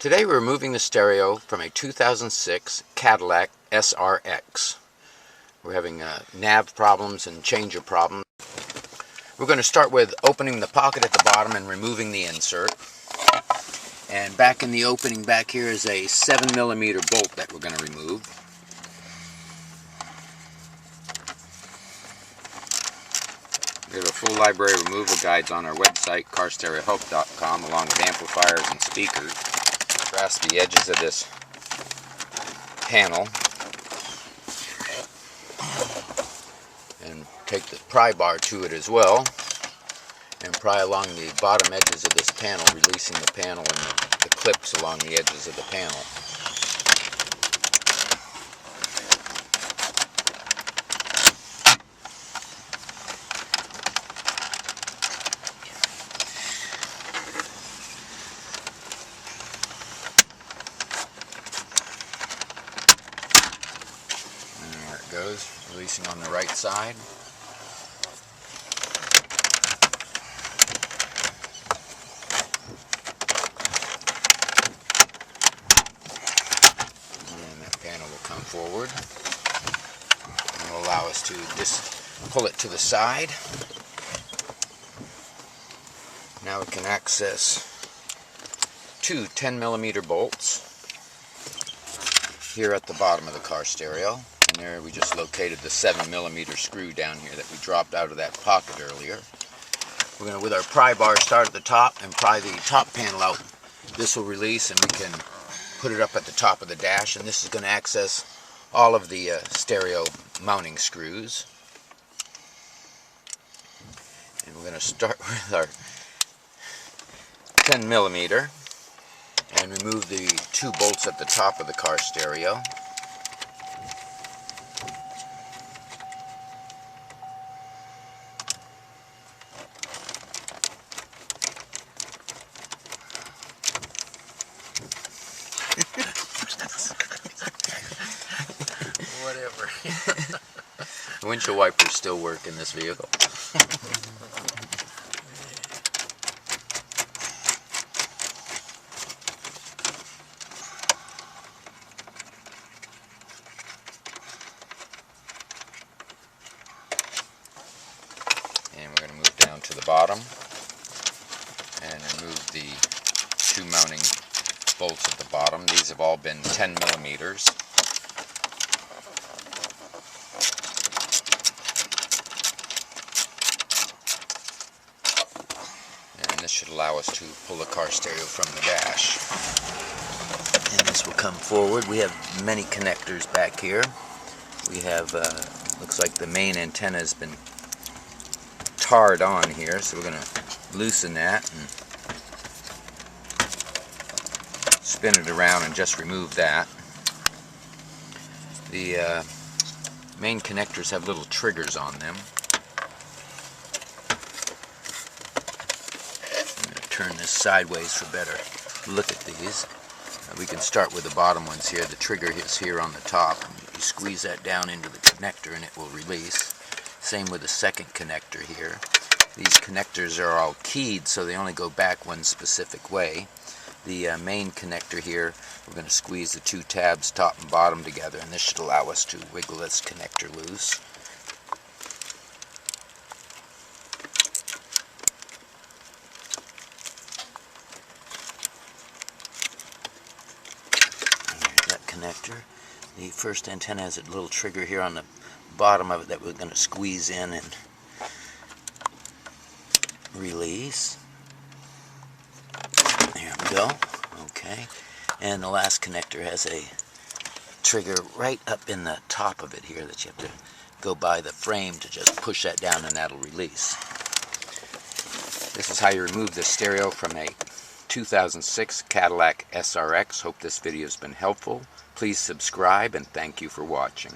Today we're removing the stereo from a 2006 Cadillac SRX. We're having nav problems and changer problems. We're going to start with opening the pocket at the bottom and removing the insert. And back in the opening back here is a 7mm bolt that we're going to remove. We have a full library of removal guides on our website, carstereohelp.com, along with amplifiers and speakers. Grasp the edges of this panel and take the pry bar to it as well and pry along the bottom edges of this panel, releasing the panel and the clips along the edges of the panel. Goes, releasing on the right side. And that panel will come forward and will allow us to just pull it to the side. Now we can access two 10mm bolts here at the bottom of the car stereo. And there we just located the 7mm screw down here that we dropped out of that pocket earlier. We're going to, with our pry bar, start at the top and pry the top panel out. This will release and we can put it up at the top of the dash, and this is going to access all of the stereo mounting screws. And we're going to start with our 10mm and remove the two bolts at the top of the car stereo. Whatever. The windshield wipers still work in this vehicle. And we're going to move down to the bottom and remove the two mounting bolts at the bottom. These have all been 10mm. This should allow us to pull the car stereo from the dash. And this will come forward. We have many connectors back here. We have, looks like the main antenna has been tarred on here, so we're going to loosen that and spin it around and just remove that. The main connectors have little triggers on them. Turn this sideways for better look at these. We can start with the bottom ones here. The trigger is here on the top. You squeeze that down into the connector and it will release. Same with the second connector here. These connectors are all keyed, so they only go back one specific way. The main connector here, we're going to squeeze the two tabs top and bottom together, and this should allow us to wiggle this connector loose. Connector. The first antenna has a little trigger here on the bottom of it that we're going to squeeze in and release. There we go. Okay. And the last connector has a trigger right up in the top of it here that you have to go by the frame to just push that down, and that'll release. This is how you remove the stereo from a 2006 Cadillac SRX. Hope this video has been helpful. Please subscribe, and thank you for watching.